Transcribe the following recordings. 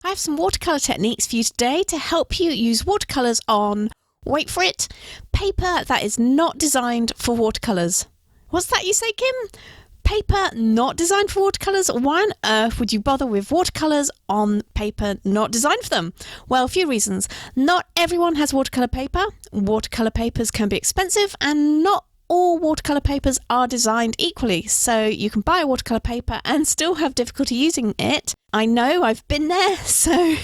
I have some watercolour techniques for you today to help you use watercolours on, wait for it, paper that is not designed for watercolours. What's that you say, Kim? Paper not designed for watercolours? Why on earth would you bother with watercolours on paper not designed for them? Well, a few reasons. Not everyone has watercolour paper. Watercolour papers can be expensive, and not all watercolour papers are designed equally, so you can buy a watercolour paper and still have difficulty using it. I know, I've been there, so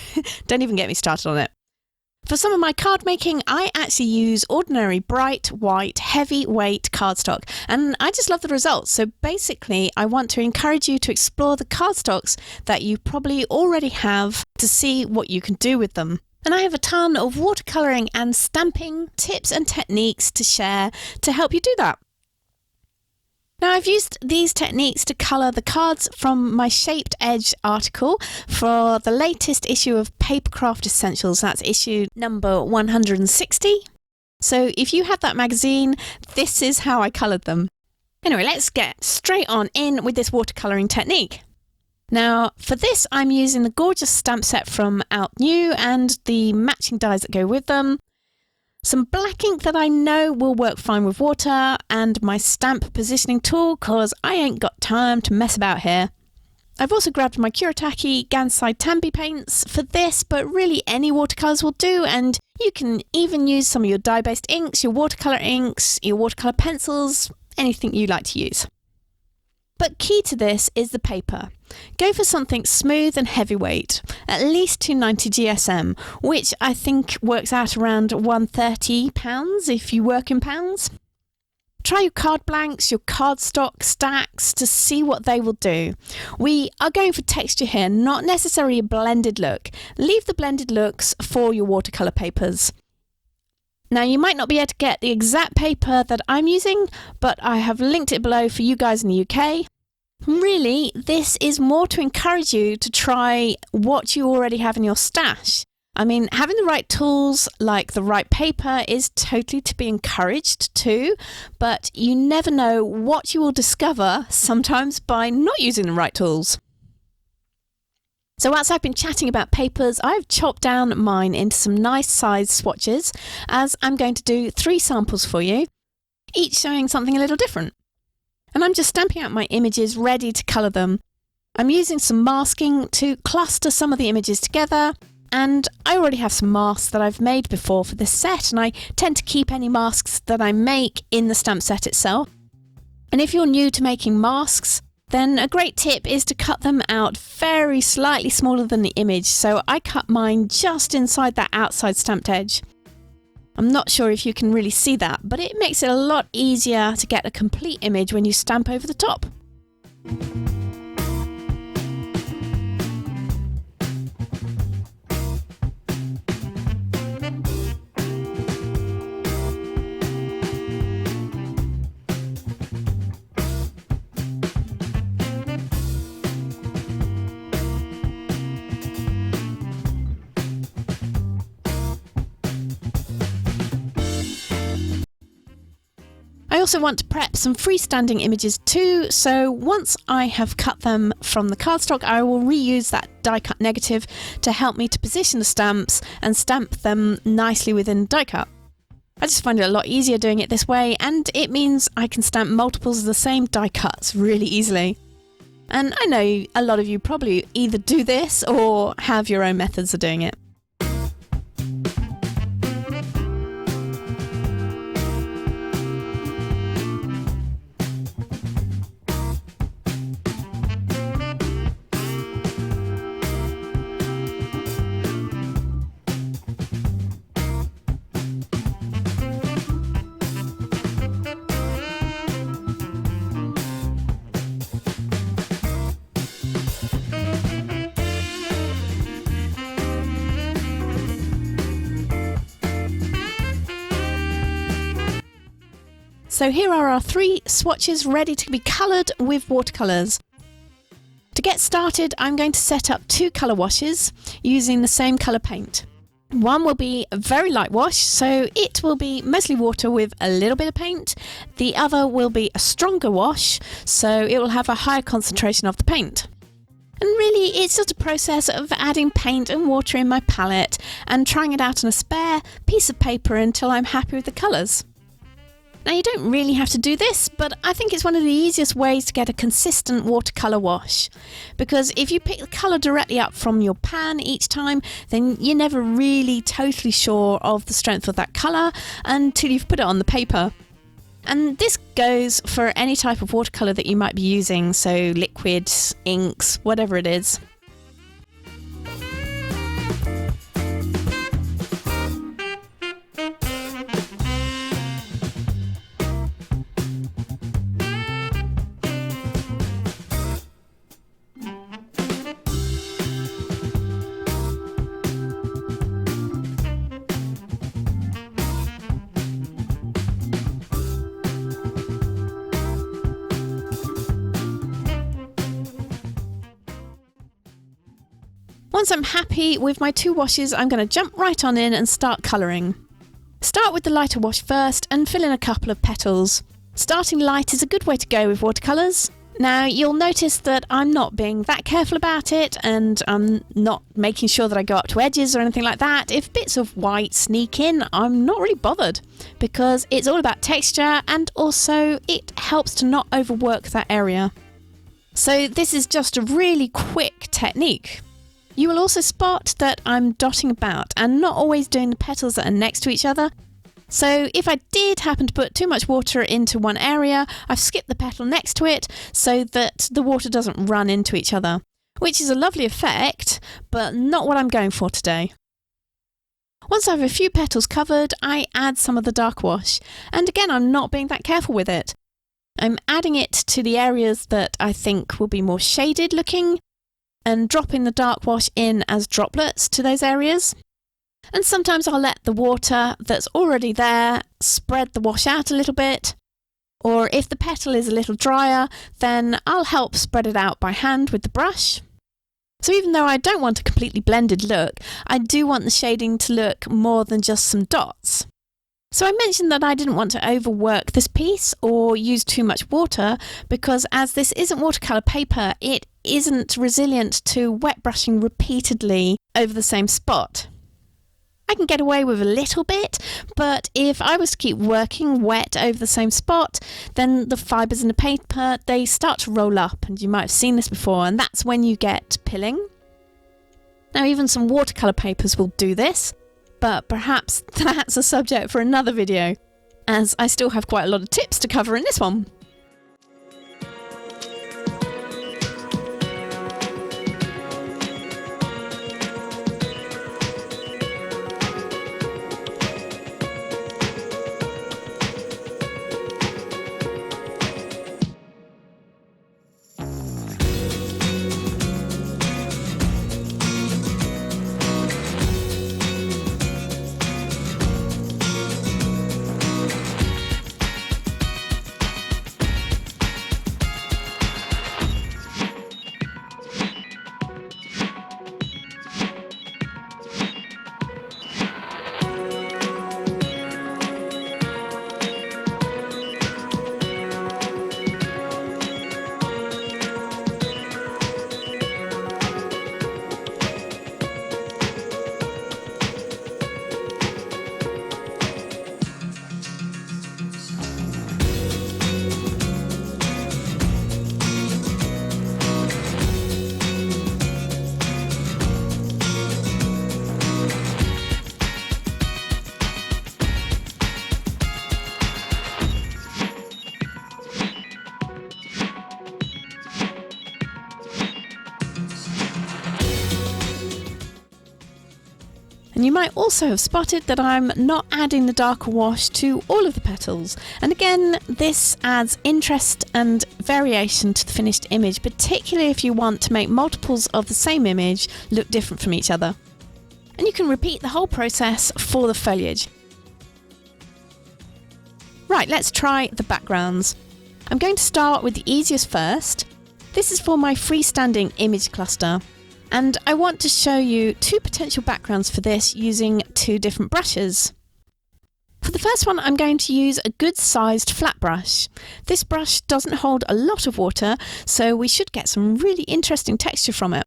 don't even get me started on it. For some of my card making, I actually use ordinary bright white heavyweight cardstock, and I just love the results. So basically, I want to encourage you to explore the cardstocks that you probably already have to see what you can do with them. And I have a ton of watercolouring and stamping tips and techniques to share to help you do that. Now, I've used these techniques to colour the cards from my Shaped Edge article for the latest issue of Papercraft Essentials. That's issue number 160. So if you have that magazine, this is how I coloured them. Anyway, let's get straight on in with this watercolouring technique. Now, for this, I'm using the gorgeous stamp set from Altenew and the matching dies that go with them, some black ink that I know will work fine with water, and my stamp positioning tool, because I ain't got time to mess about here. I've also grabbed my Kuretake Gansia Tambi paints for this, but really any watercolours will do, and you can even use some of your dye-based inks, your watercolour inks, your watercolour pencils, anything you like to use. But key to this is the paper. Go for something smooth and heavyweight, at least 290 GSM, which I think works out around £130 if you work in pounds. Try your card blanks, your cardstock stacks to see what they will do. We are going for texture here, not necessarily a blended look. Leave the blended looks for your watercolour papers. Now, you might not be able to get the exact paper that I'm using, but I have linked it below for you guys in the UK. Really, this is more to encourage you to try what you already have in your stash. I mean, having the right tools, like the right paper, is totally to be encouraged too, but you never know what you will discover sometimes by not using the right tools. So whilst I've been chatting about papers, I've chopped down mine into some nice sized swatches, as I'm going to do 3 samples for you, each showing something a little different. And I'm just stamping out my images ready to colour them. I'm using some masking to cluster some of the images together, and I already have some masks that I've made before for this set, and I tend to keep any masks that I make in the stamp set itself. And if you're new to making masks, then a great tip is to cut them out very slightly smaller than the image, so I cut mine just inside that outside stamped edge. I'm not sure if you can really see that, but it makes it a lot easier to get a complete image when you stamp over the top. I also want to prep some freestanding images too, so once I have cut them from the cardstock, I will reuse that die cut negative to help me to position the stamps and stamp them nicely within die cut. I just find it a lot easier doing it this way, and it means I can stamp multiples of the same die cuts really easily. And I know a lot of you probably either do this or have your own methods of doing it. So here are our 3 swatches ready to be coloured with watercolours. To get started, I'm going to set up 2 colour washes using the same colour paint. One will be a very light wash, so it will be mostly water with a little bit of paint. The other will be a stronger wash, so it will have a higher concentration of the paint. And really, it's just a process of adding paint and water in my palette and trying it out on a spare piece of paper until I'm happy with the colours. Now, you don't really have to do this, but I think it's one of the easiest ways to get a consistent watercolour wash. Because if you pick the colour directly up from your pan each time, then you're never really totally sure of the strength of that colour until you've put it on the paper. And this goes for any type of watercolour that you might be using, so liquids, inks, whatever it is. Once I'm happy with my two washes, I'm going to jump right on in and start colouring. Start with the lighter wash first and fill in a couple of petals. Starting light is a good way to go with watercolours. Now, you'll notice that I'm not being that careful about it, and I'm not making sure that I go up to edges or anything like that. If bits of white sneak in, I'm not really bothered, because it's all about texture, and also it helps to not overwork that area. So this is just a really quick technique. You will also spot that I'm dotting about and not always doing the petals that are next to each other. So if I did happen to put too much water into one area, I've skipped the petal next to it so that the water doesn't run into each other, which is a lovely effect, but not what I'm going for today. Once I have a few petals covered, I add some of the dark wash, and again, I'm not being that careful with it. I'm adding it to the areas that I think will be more shaded looking, and dropping the dark wash in as droplets to those areas. And sometimes I'll let the water that's already there spread the wash out a little bit, or if the petal is a little drier, then I'll help spread it out by hand with the brush. So even though I don't want a completely blended look, I do want the shading to look more than just some dots. So I mentioned that I didn't want to overwork this piece or use too much water, because as this isn't watercolour paper, it isn't resilient to wet brushing repeatedly over the same spot. I can get away with a little bit, but if I was to keep working wet over the same spot, then the fibres in the paper, they start to roll up, and you might have seen this before, and that's when you get pilling. Now, even some watercolour papers will do this, but perhaps that's a subject for another video, as I still have quite a lot of tips to cover in this one. And you might also have spotted that I'm not adding the darker wash to all of the petals. And again, this adds interest and variation to the finished image, particularly if you want to make multiples of the same image look different from each other. And you can repeat the whole process for the foliage. Right, let's try the backgrounds. I'm going to start with the easiest first. This is for my freestanding image cluster. And I want to show you two potential backgrounds for this using two different brushes. For the first one, I'm going to use a good sized flat brush. This brush doesn't hold a lot of water, so we should get some really interesting texture from it.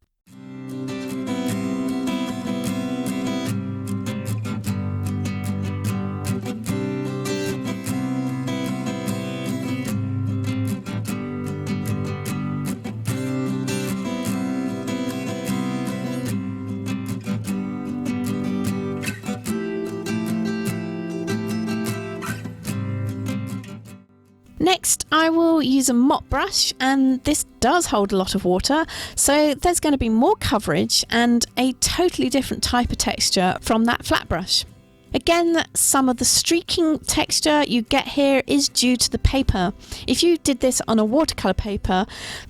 Next, I will use a mop brush, and this does hold a lot of water, so there's going to be more coverage and a totally different type of texture from that flat brush. Again, some of the streaking texture you get here is due to the paper. If you did this on a watercolour paper,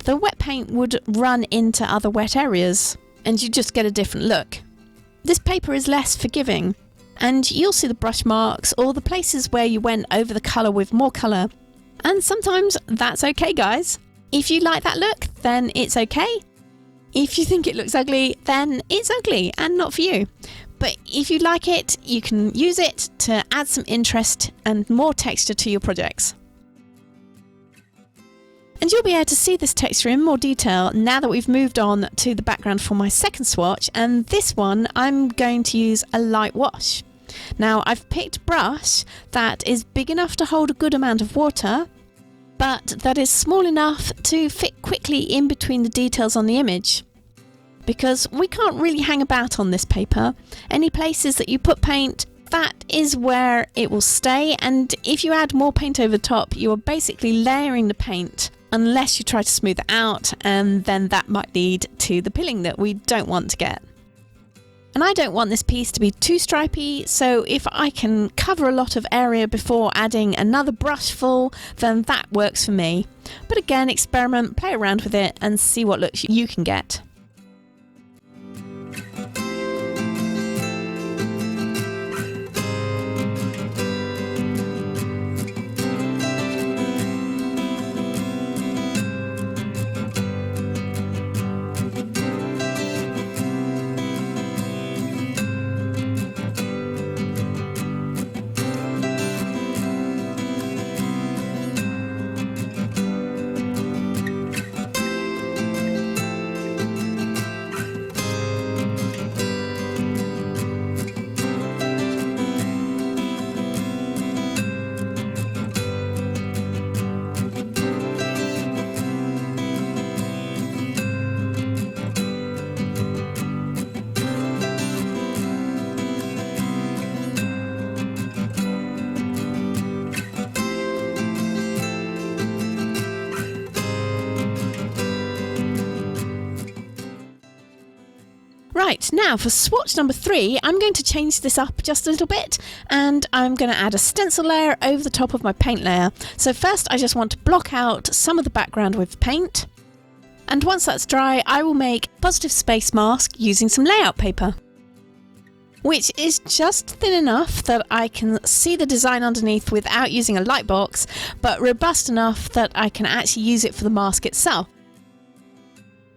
the wet paint would run into other wet areas and you just get a different look. This paper is less forgiving, and you'll see the brush marks or the places where you went over the colour with more colour. And sometimes that's okay, guys. If you like that look, then it's okay. If you think it looks ugly, then it's ugly and not for you. But if you like it, you can use it to add some interest and more texture to your projects. And you'll be able to see this texture in more detail now that we've moved on to the background for my second swatch, and this one I'm going to use a light wash. Now, I've picked a brush that is big enough to hold a good amount of water, but that is small enough to fit quickly in between the details on the image. Because we can't really hang about on this paper. Any places that you put paint, that is where it will stay, and if you add more paint over the top, you are basically layering the paint unless you try to smooth it out, and then that might lead to the pilling that we don't want to get. And I don't want this piece to be too stripy, so if I can cover a lot of area before adding another brush full, then that works for me. But again, experiment, play around with it and see what looks you can get. Right, now for swatch number 3, I'm going to change this up just a little bit, and I'm going to add a stencil layer over the top of my paint layer. So first I just want to block out some of the background with paint, and once that's dry I will make a positive space mask using some layout paper, which is just thin enough that I can see the design underneath without using a light box, but robust enough that I can actually use it for the mask itself.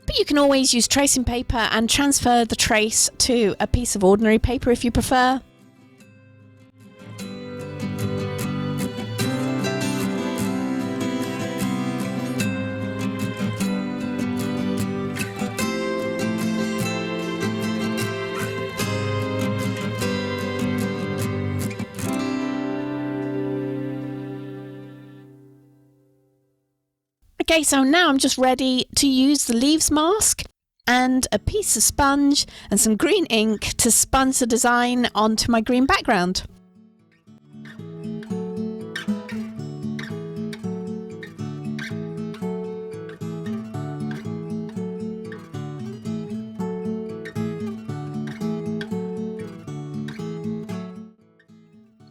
But you can always use tracing paper and transfer the trace to a piece of ordinary paper if you prefer. Okay, so now I'm just ready to use the leaves mask and a piece of sponge and some green ink to sponge the design onto my green background.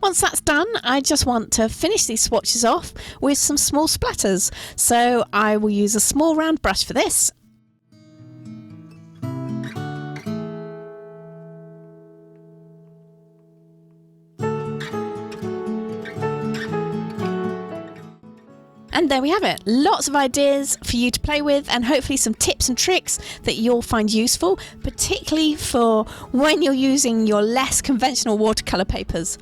Once that's done, I just want to finish these swatches off with some small splatters. So I will use a small round brush for this. And there we have it. Lots of ideas for you to play with, and hopefully some tips and tricks that you'll find useful, particularly for when you're using your less conventional watercolour papers.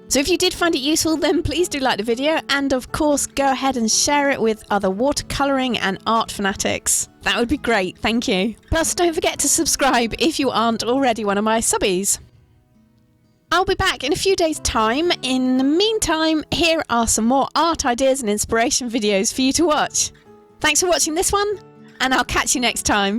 So if you did find it useful, then please do like the video, and of course go ahead and share it with other watercolouring and art fanatics. That would be great, thank you. Plus don't forget to subscribe if you aren't already one of my subbies. I'll be back in a few days' time. In the meantime, here are some more art ideas and inspiration videos for you to watch. Thanks for watching this one, and I'll catch you next time.